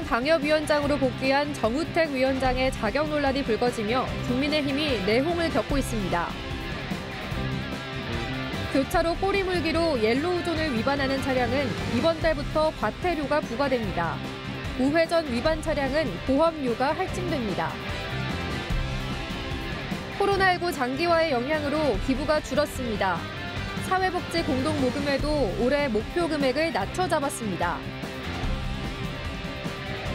당협위원장으로 복귀한 정우택 위원장의 자격 논란이 불거지며 국민의힘이 내홍을 겪고 있습니다. 교차로 꼬리 물기로 옐로우존을 위반하는 차량은 이번 달부터 과태료가 부과됩니다. 우회전 위반 차량은 보험료가 할증됩니다. 코로나19 장기화의 영향으로 기부가 줄었습니다. 사회복지 공동모금회도 올해 목표 금액을 낮춰 잡았습니다.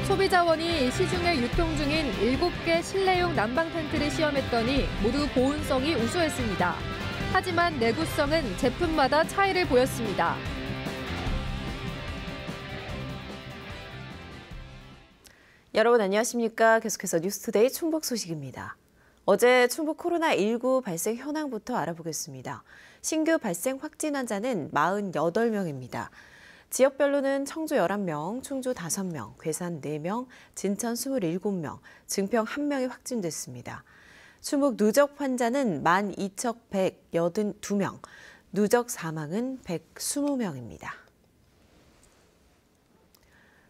소비자원이 시중에 유통 중인 7개 실내용 난방 텐트를 시험했더니 모두 보온성이 우수했습니다. 하지만 내구성은 제품마다 차이를 보였습니다. 여러분 안녕하십니까? 계속해서 뉴스투데이 충북 소식입니다. 어제 충북 코로나19 발생 현황부터 알아보겠습니다. 신규 발생 확진 환자는 48명입니다. 지역별로는 청주 11명, 충주 5명, 괴산 4명, 진천 27명, 증평 1명이 확진됐습니다. 충북 누적 환자는 12,182명, 누적 사망은 120명입니다.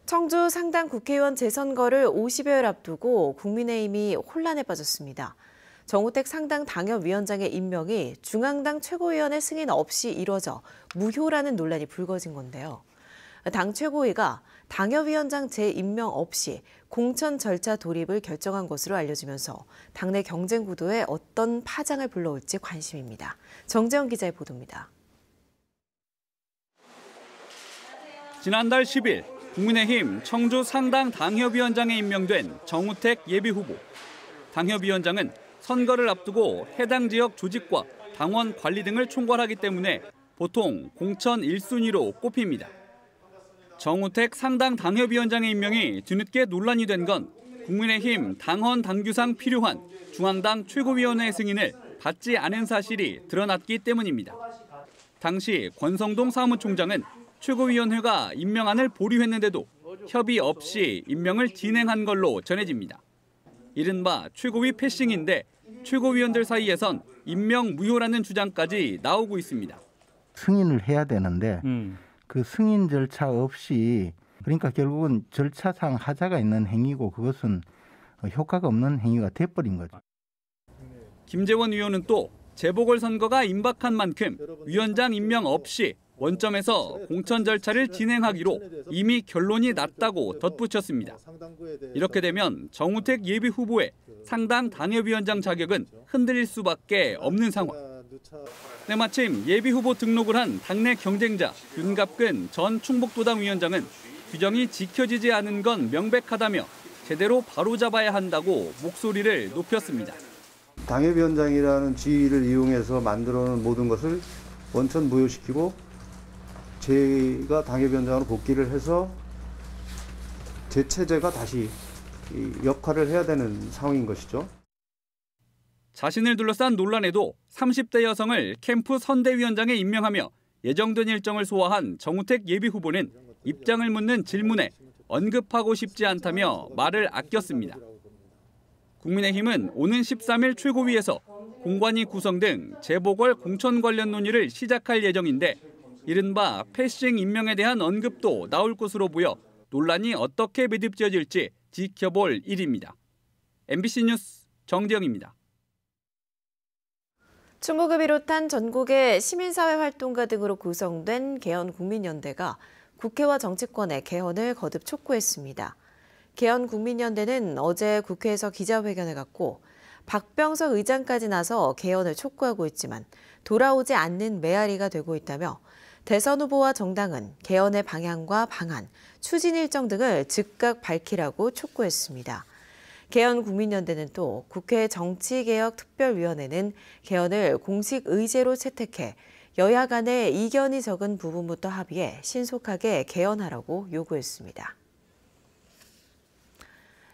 청주 상당 국회의원 재선거를 50여일 앞두고 국민의힘이 혼란에 빠졌습니다. 정우택 상당 당협위원장의 임명이 중앙당 최고위원의 승인 없이 이뤄져 무효라는 논란이 불거진 건데요. 당 최고위가 당협위원장 재임명 없이 공천 절차 돌입을 결정한 것으로 알려지면서 당내 경쟁 구도에 어떤 파장을 불러올지 관심입니다. 정재영 기자의 보도입니다. 지난달 10일 국민의힘 청주 상당 당협위원장에 임명된 정우택 예비후보. 당협위원장은 선거를 앞두고 해당 지역 조직과 당원 관리 등을 총괄하기 때문에 보통 공천 1순위로 꼽힙니다. 정우택 상당 당협위원장의 임명이 뒤늦게 논란이 된 건 국민의힘 당헌 당규상 필요한 중앙당 최고위원회 승인을 받지 않은 사실이 드러났기 때문입니다. 당시 권성동 사무총장은 최고위원회가 임명안을 보류했는데도 협의 없이 임명을 진행한 걸로 전해집니다. 이른바 최고위 패싱인데 최고위원들 사이에선 임명 무효라는 주장까지 나오고 있습니다. 승인을 해야 되는데 그 승인 절차 없이 그러니까 결국은 절차상 하자가 있는 행위고 그것은 효과가 없는 행위가 돼버린 거죠. 김재원 의원은 또 재보궐선거가 임박한 만큼 위원장 임명 없이 원점에서 공천 절차를 진행하기로 이미 결론이 났다고 덧붙였습니다. 이렇게 되면 정우택 예비후보의 상당 당협위원장 자격은 흔들릴 수밖에 없는 상황. 때마침 예비후보 등록을 한 당내 경쟁자 윤갑근 전 충북도당 위원장은 규정이 지켜지지 않은 건 명백하다며 제대로 바로잡아야 한다고 목소리를 높였습니다. 당협위원장이라는 지위를 이용해서 만들어놓은 모든 것을 원천 무효시키고 제가 당협위원장으로 복귀를 해서 제 체제가 다시 역할을 해야 되는 상황인 것이죠. 자신을 둘러싼 논란에도 30대 여성을 캠프 선대위원장에 임명하며 예정된 일정을 소화한 정우택 예비후보는 입장을 묻는 질문에 언급하고 싶지 않다며 말을 아꼈습니다. 국민의힘은 오는 13일 최고위에서 공관위 구성 등 재보궐 공천 관련 논의를 시작할 예정인데 이른바 패싱 임명에 대한 언급도 나올 것으로 보여 논란이 어떻게 매듭지어질지 지켜볼 일입니다. MBC 뉴스 정재영입니다. 충북을 비롯한 전국의 시민사회 활동가 등으로 구성된 개헌국민연대가 국회와 정치권에 개헌을 거듭 촉구했습니다. 개헌국민연대는 어제 국회에서 기자회견을 갖고 박병석 의장까지 나서 개헌을 촉구하고 있지만 돌아오지 않는 메아리가 되고 있다며 대선 후보와 정당은 개헌의 방향과 방안, 추진 일정 등을 즉각 밝히라고 촉구했습니다. 개헌국민연대는 또 국회 정치개혁특별위원회는 개헌을 공식 의제로 채택해 여야 간의 이견이 적은 부분부터 합의해 신속하게 개헌하라고 요구했습니다.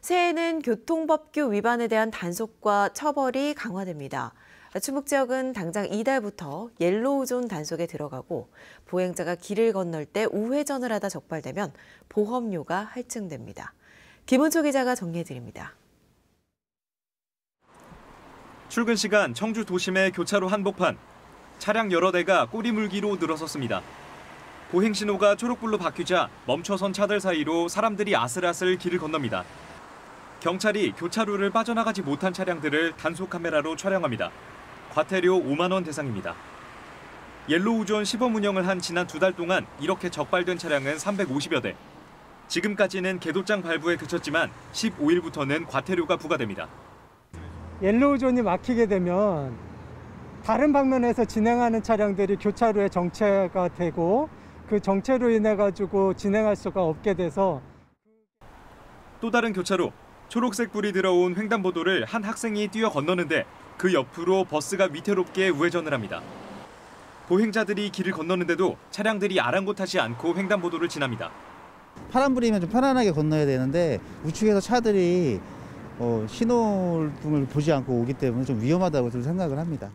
새해에는 교통법규 위반에 대한 단속과 처벌이 강화됩니다. 충북 지역은 당장 이달부터 옐로우존 단속에 들어가고 보행자가 길을 건널 때 우회전을 하다 적발되면 보험료가 할증됩니다. 김은초 기자가 정리해드립니다. 출근 시간 청주 도심의 교차로 한복판. 차량 여러 대가 꼬리물기로 늘어섰습니다. 보행 신호가 초록불로 바뀌자 멈춰선 차들 사이로 사람들이 아슬아슬 길을 건넙니다. 경찰이 교차로를 빠져나가지 못한 차량들을 단속 카메라로 촬영합니다. 과태료 5만 원 대상입니다. 옐로우존 시범 운영을 한 지난 2달 동안 이렇게 적발된 차량은 350여 대. 지금까지는 계도장 발부에 그쳤지만 15일부터는 과태료가 부과됩니다. 옐로우존이 막히게 되면 다른 방면에서 진행하는 차량들이 교차로에 정체가 되고 그 정체로 인해 가지고 진행할 수가 없게 돼서 또 다른 교차로, 초록색 불이 들어온 횡단보도를 한 학생이 뛰어 건너는데 그 옆으로 버스가 위태롭게 우회전을 합니다. 보행자들이 길을 건너는데도 차량들이 아랑곳하지 않고 횡단보도를 지납니다. 파란불이면 좀 편안하게 건너야 되는데 우측에서 차들이 신호등을 보지 않고 오기 때문에 좀 위험하다고 좀 생각을 합니다.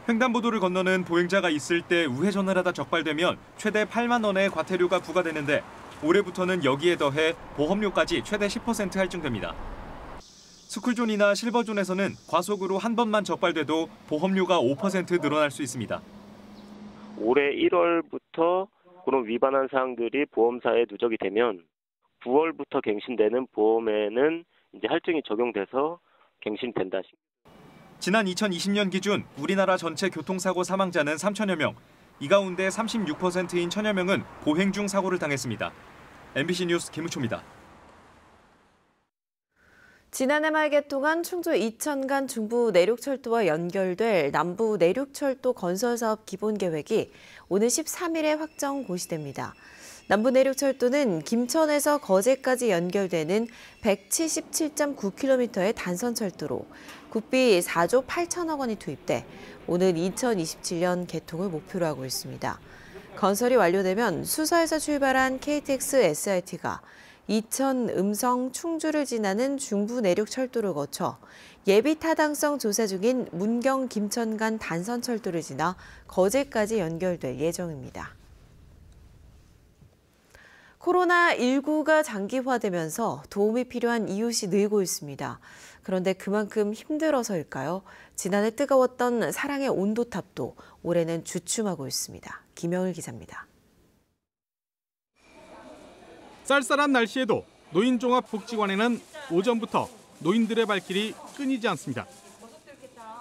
횡단보도를 건너는 보행자가 있을 때 우회전을 하다 적발되면 최대 8만 원의 과태료가 부과되는데 올해부터는 여기에 더해 보험료까지 최대 10% 할증됩니다. 스쿨존이나 실버존에서는 과속으로 한 번만 적발돼도 보험료가 5% 늘어날 수 있습니다. 올해 1월부터 그런 위반한 사항들이 보험사에 누적이 되면 9월부터 갱신되는 보험에는 이제 할증이 적용돼서 갱신된다. 지난 2020년 기준 우리나라 전체 교통사고 사망자는 3천여 명. 이 가운데 36%인 천여 명은 보행 중 사고를 당했습니다. MBC 뉴스 김우초입니다. 지난해 말 개통한 충주 이천 간 중부 내륙철도와 연결될 남부 내륙철도 건설사업 기본계획이 오는 13일에 확정 고시됩니다. 남부 내륙철도는 김천에서 거제까지 연결되는 177.9km의 단선철도로 국비 4조 8천억 원이 투입돼 오는 2027년 개통을 목표로 하고 있습니다. 건설이 완료되면 수서에서 출발한 KTX SRT가 이천, 음성, 충주를 지나는 중부 내륙철도를 거쳐 예비 타당성 조사 중인 문경, 김천 간 단선철도를 지나 거제까지 연결될 예정입니다. 코로나19가 장기화되면서 도움이 필요한 이웃이 늘고 있습니다. 그런데 그만큼 힘들어서일까요? 지난해 뜨거웠던 사랑의 온도탑도 올해는 주춤하고 있습니다. 김영일 기자입니다. 쌀쌀한 날씨에도 노인종합복지관에는 오전부터 노인들의 발길이 끊이지 않습니다.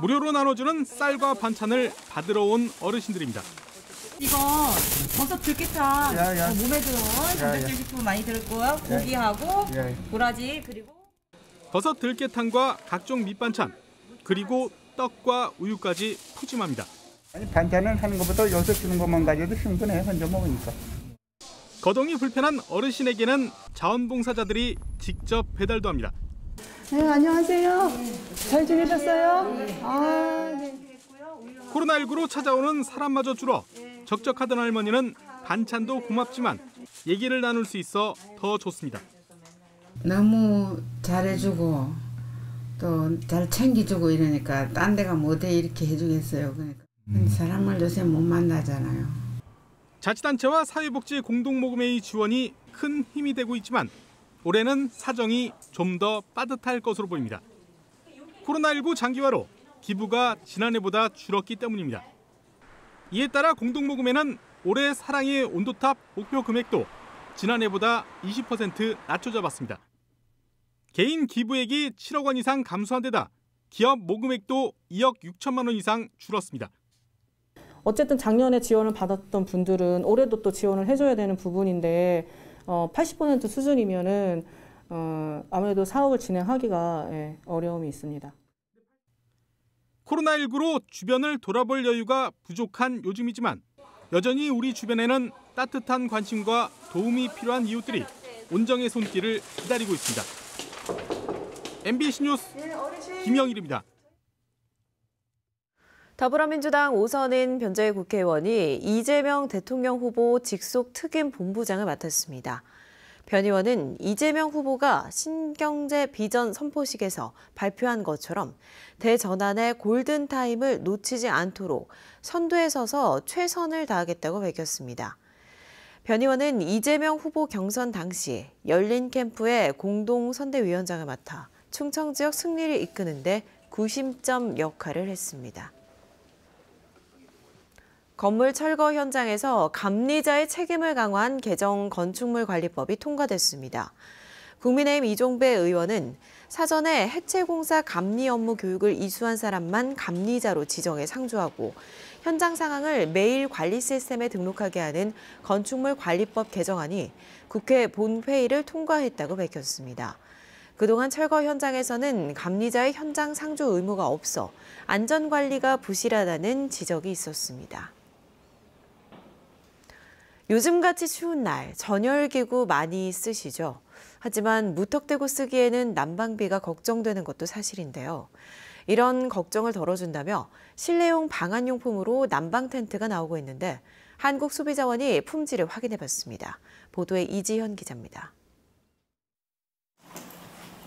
무료로 나눠주는 쌀과 반찬을 받으러 온 어르신들입니다. 이거 버섯 들깨탕 몸에 좋은 단백질 식품 많이 들었고요. 고기하고 도라지 그리고 버섯 들깨탕과 각종 밑반찬 그리고 떡과 우유까지 푸짐합니다. 아니, 반찬을 하는 것보다 여기서 주는 것만 가져도 충분해 혼자 먹으니까. 거동이 불편한 어르신에게는 자원봉사자들이 직접 배달도 합니다. 네, 안녕하세요. 잘 지내셨어요? 네. 코로나19로 찾아오는 사람마저 줄어 적적하던 할머니는 반찬도 고맙지만 얘기를 나눌 수 있어 더 좋습니다. 너무 잘해주고 또 잘 챙겨주고 이러니까 딴 데 가면 어디 이렇게 해주겠어요. 그러니까 사람을 요새 못 만나잖아요. 자치단체와 사회복지 공동모금회의 지원이 큰 힘이 되고 있지만 올해는 사정이 좀 더 빠듯할 것으로 보입니다. 코로나19 장기화로 기부가 지난해보다 줄었기 때문입니다. 이에 따라 공동모금회는 올해 사랑의 온도탑 목표 금액도 지난해보다 20% 낮춰 잡았습니다. 개인 기부액이 7억 원 이상 감소한 데다 기업 모금액도 2억 6천만 원 이상 줄었습니다. 어쨌든 작년에 지원을 받았던 분들은 올해도 또 지원을 해줘야 되는 부분인데 80% 수준이면은 아무래도 사업을 진행하기가 어려움이 있습니다. 코로나19로 주변을 돌아볼 여유가 부족한 요즘이지만 여전히 우리 주변에는 따뜻한 관심과 도움이 필요한 이웃들이 온정의 손길을 기다리고 있습니다. MBC 뉴스 김영일입니다. 더불어민주당 오선인 변재일 국회의원이 이재명 대통령 후보 직속 특임 본부장을 맡았습니다. 변 의원은 이재명 후보가 신경제 비전 선포식에서 발표한 것처럼 대전환의 골든타임을 놓치지 않도록 선두에 서서 최선을 다하겠다고 밝혔습니다. 변 의원은 이재명 후보 경선 당시 열린 캠프의 공동선대위원장을 맡아 충청 지역 승리를 이끄는 데 구심점 역할을 했습니다. 건물 철거 현장에서 감리자의 책임을 강화한 개정 건축물관리법이 통과됐습니다. 국민의힘 이종배 의원은 사전에 해체공사 감리 업무 교육을 이수한 사람만 감리자로 지정해 상주하고 현장 상황을 매일 관리 시스템에 등록하게 하는 건축물관리법 개정안이 국회 본회의를 통과했다고 밝혔습니다. 그동안 철거 현장에서는 감리자의 현장 상주 의무가 없어 안전관리가 부실하다는 지적이 있었습니다. 요즘같이 추운 날 전열기구 많이 쓰시죠? 하지만 무턱대고 쓰기에는 난방비가 걱정되는 것도 사실인데요. 이런 걱정을 덜어준다며 실내용 방한용품으로 난방 텐트가 나오고 있는데 한국소비자원이 품질을 확인해봤습니다. 보도에 이지현 기자입니다.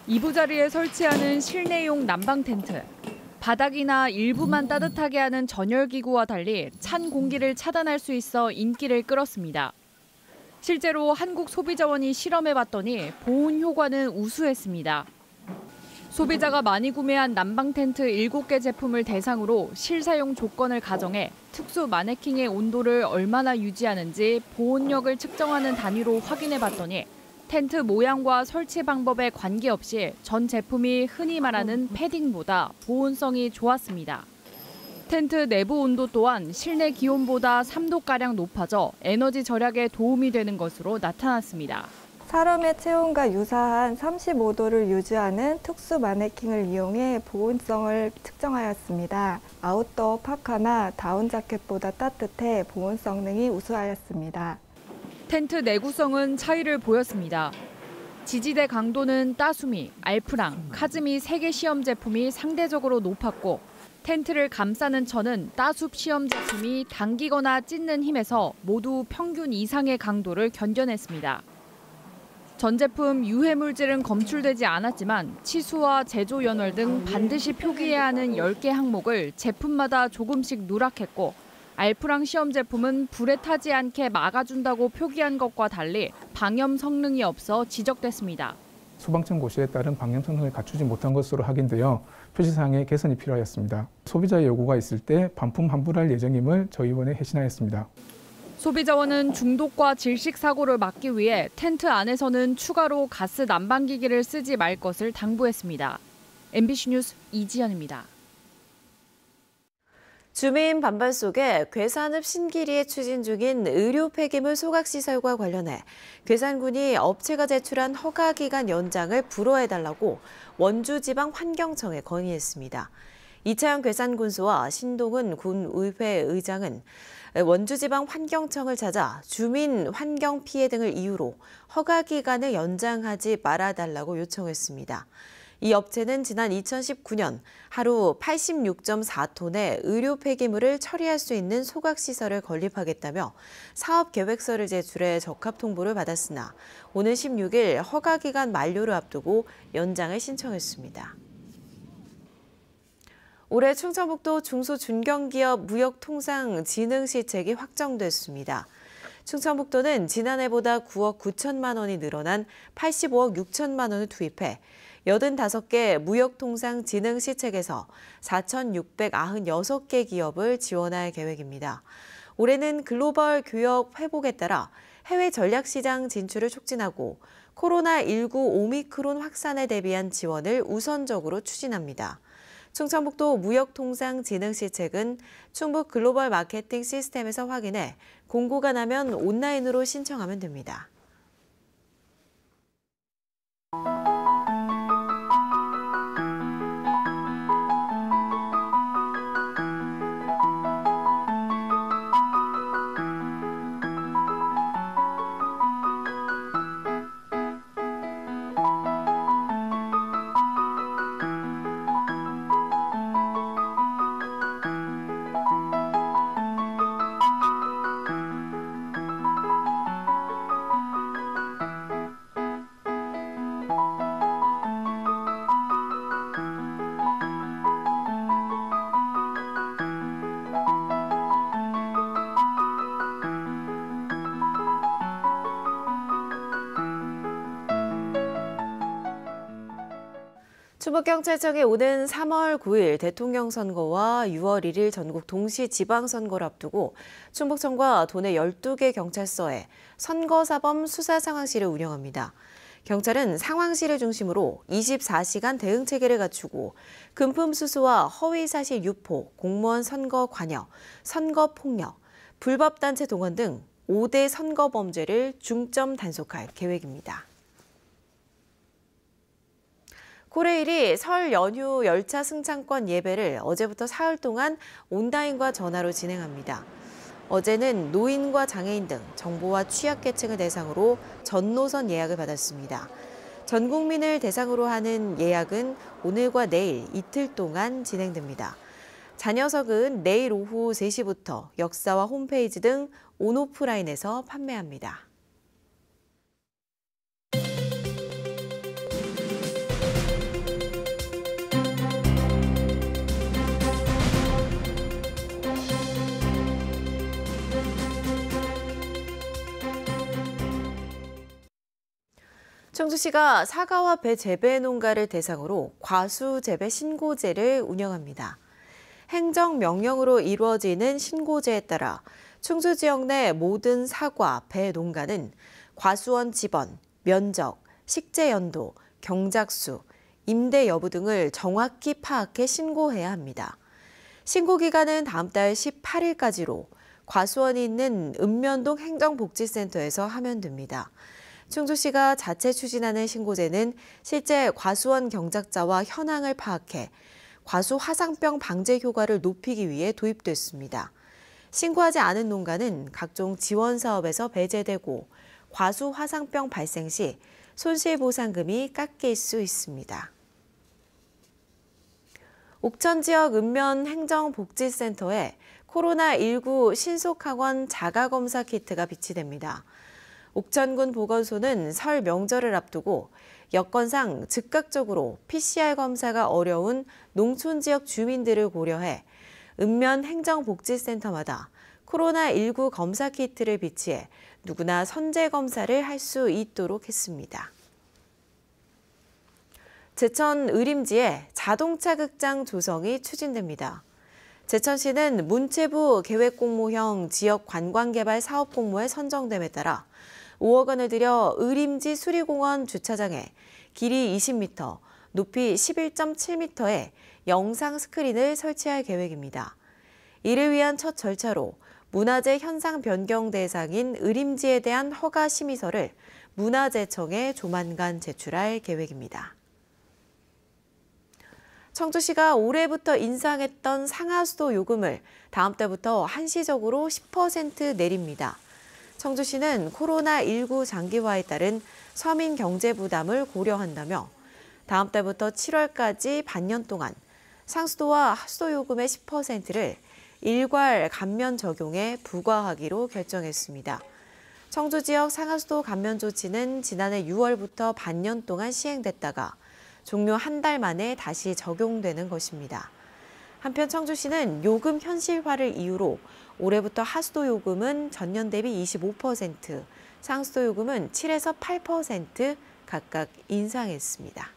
이부자리에 설치하는 실내용 난방 텐트. 바닥이나 일부만 따뜻하게 하는 전열기구와 달리 찬 공기를 차단할 수 있어 인기를 끌었습니다. 실제로 한국소비자원이 실험해봤더니 보온 효과는 우수했습니다. 소비자가 많이 구매한 난방 텐트 7개 제품을 대상으로 실사용 조건을 가정해 특수 마네킹의 온도를 얼마나 유지하는지 보온력을 측정하는 단위로 확인해봤더니 텐트 모양과 설치 방법에 관계없이 전 제품이 흔히 말하는 패딩보다 보온성이 좋았습니다. 텐트 내부 온도 또한 실내 기온보다 3도가량 높아져 에너지 절약에 도움이 되는 것으로 나타났습니다. 사람의 체온과 유사한 35도를 유지하는 특수 마네킹을 이용해 보온성을 측정하였습니다. 아웃도어 파카나 다운 자켓보다 따뜻해 보온 성능이 우수하였습니다. 텐트 내구성은 차이를 보였습니다. 지지대 강도는 따수미, 알프랑, 카즈미 3개 시험 제품이 상대적으로 높았고 텐트를 감싸는 천은 따숲 시험 제품이 당기거나 찢는 힘에서 모두 평균 이상의 강도를 견뎌냈습니다. 전 제품 유해 물질은 검출되지 않았지만 치수와 제조 연월 등 반드시 표기해야 하는 10개 항목을 제품마다 조금씩 누락했고 알프랑 시험 제품은 불에 타지 않게 막아준다고 표기한 것과 달리 방염 성능이 없어 지적됐습니다. 소방청 고시에 따른 방염 성능을 갖추지 못한 것으로 확인되어 표시사항의 개선이 필요하였습니다. 소비자의 요구가 있을 때 반품 환불할 예정임을 저희원에 회신하였습니다. 소비자원은 중독과 질식 사고를 막기 위해 텐트 안에서는 추가로 가스 난방기기를 쓰지 말 것을 당부했습니다. MBC 뉴스 이지연입니다. 주민 반발 속에 괴산읍 신기리에 추진 중인 의료 폐기물 소각시설과 관련해 괴산군이 업체가 제출한 허가기간 연장을 불허해달라고 원주지방환경청에 건의했습니다. 이차영 괴산군수와 신동은 군의회 의장은 원주지방환경청을 찾아 주민 환경 피해 등을 이유로 허가기간을 연장하지 말아달라고 요청했습니다. 이 업체는 지난 2019년 하루 86.4톤의 의료 폐기물을 처리할 수 있는 소각시설을 건립하겠다며 사업계획서를 제출해 적합 통보를 받았으나 오는 16일 허가기간 만료를 앞두고 연장을 신청했습니다. 올해 충청북도 중소중견기업 무역통상진흥시책이 확정됐습니다. 충청북도는 지난해보다 9억 9천만 원이 늘어난 85억 6천만 원을 투입해 85개 무역통상진흥시책에서 4,696개 기업을 지원할 계획입니다. 올해는 글로벌 교역 회복에 따라 해외 전략시장 진출을 촉진하고 코로나19 오미크론 확산에 대비한 지원을 우선적으로 추진합니다. 충청북도 무역통상진흥시책은 충북 글로벌 마케팅 시스템에서 확인해 공고가 나면 온라인으로 신청하면 됩니다. 충북경찰청이 오는 3월 9일 대통령 선거와 6월 1일 전국 동시 지방선거를 앞두고 충북청과 도내 12개 경찰서에 선거사범 수사상황실을 운영합니다. 경찰은 상황실을 중심으로 24시간 대응 체계를 갖추고 금품 수수와 허위사실 유포, 공무원 선거 관여, 선거 폭력, 불법 단체 동원 등 5대 선거 범죄를 중점 단속할 계획입니다. 코레일이 설 연휴 열차 승차권 예배를 어제부터 사흘 동안 온라인과 전화로 진행합니다. 어제는 노인과 장애인 등 정보와 취약계층을 대상으로 전 노선 예약을 받았습니다. 전 국민을 대상으로 하는 예약은 오늘과 내일 이틀 동안 진행됩니다. 잔여석은 내일 오후 3시부터 역사와 홈페이지 등 온오프라인에서 판매합니다. 청주시가 사과와 배 재배 농가를 대상으로 과수 재배 신고제를 운영합니다. 행정명령으로 이루어지는 신고제에 따라 충주 지역 내 모든 사과, 배 농가는 과수원 지번, 면적, 식재 연도, 경작수, 임대 여부 등을 정확히 파악해 신고해야 합니다. 신고 기간은 다음 달 18일까지로 과수원이 있는 읍면동 행정복지센터에서 하면 됩니다. 충주시가 자체 추진하는 신고제는 실제 과수원 경작자와 현황을 파악해 과수 화상병 방제 효과를 높이기 위해 도입됐습니다. 신고하지 않은 농가는 각종 지원 사업에서 배제되고 과수 화상병 발생 시 손실보상금이 깎일 수 있습니다. 옥천 지역 읍면 행정복지센터에 코로나19 신속학원 자가검사 키트가 비치됩니다. 옥천군 보건소는 설 명절을 앞두고 여건상 즉각적으로 PCR 검사가 어려운 농촌 지역 주민들을 고려해 읍면 행정복지센터마다 코로나19 검사 키트를 비치해 누구나 선제 검사를 할 수 있도록 했습니다. 제천 의림지에 자동차 극장 조성이 추진됩니다. 제천시는 문체부 계획공모형 지역 관광개발 사업공모에 선정됨에 따라 5억 원을 들여 의림지 수리공원 주차장에 길이 20m, 높이 11.7m의 영상 스크린을 설치할 계획입니다. 이를 위한 첫 절차로 문화재 현상 변경 대상인 의림지에 대한 허가 심의서를 문화재청에 조만간 제출할 계획입니다. 청주시가 올해부터 인상했던 상하수도 요금을 다음 달부터 한시적으로 10% 내립니다. 청주시는 코로나19 장기화에 따른 서민 경제 부담을 고려한다며 다음 달부터 7월까지 반년 동안 상수도와 하수도 요금의 10%를 일괄 감면 적용해 부과하기로 결정했습니다. 청주 지역 상하수도 감면 조치는 지난해 6월부터 반년 동안 시행됐다가 종료 한 달 만에 다시 적용되는 것입니다. 한편 청주시는 요금 현실화를 이유로 올해부터 하수도 요금은 전년 대비 25%, 상수도 요금은 7에서 8% 각각 인상했습니다.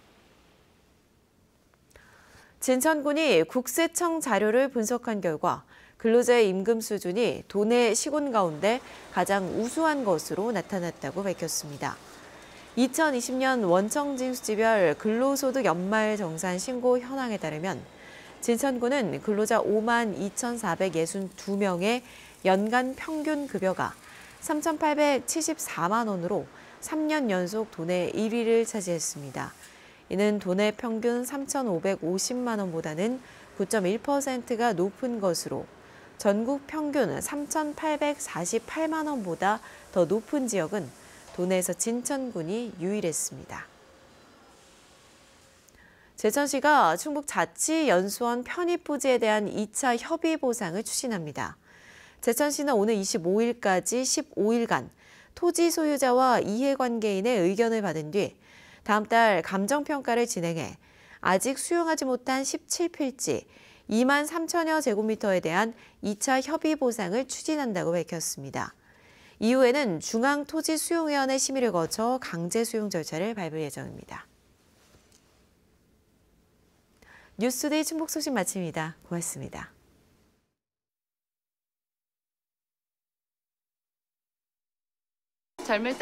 진천군이 국세청 자료를 분석한 결과 근로자의 임금 수준이 도내 시군 가운데 가장 우수한 것으로 나타났다고 밝혔습니다. 2020년 원청징수지별 근로소득 연말 정산 신고 현황에 따르면 진천군은 근로자 5만 2,462명의 연간 평균 급여가 3,874만 원으로 3년 연속 도내 1위를 차지했습니다. 이는 도내 평균 3,550만 원보다는 9.1%가 높은 것으로 전국 평균 3,848만 원보다 더 높은 지역은 도내에서 진천군이 유일했습니다. 제천시가 충북자치연수원 편입부지에 대한 2차 협의 보상을 추진합니다. 제천시는 오늘 25일까지 15일간 토지 소유자와 이해관계인의 의견을 받은 뒤 다음 달 감정평가를 진행해 아직 수용하지 못한 17필지 2만 3천여 제곱미터에 대한 2차 협의 보상을 추진한다고 밝혔습니다. 이후에는 중앙토지수용위원회 심의를 거쳐 강제 수용 절차를 밟을 예정입니다. 뉴스데이 충북 소식 마칩니다. 고맙습니다. 젊을 때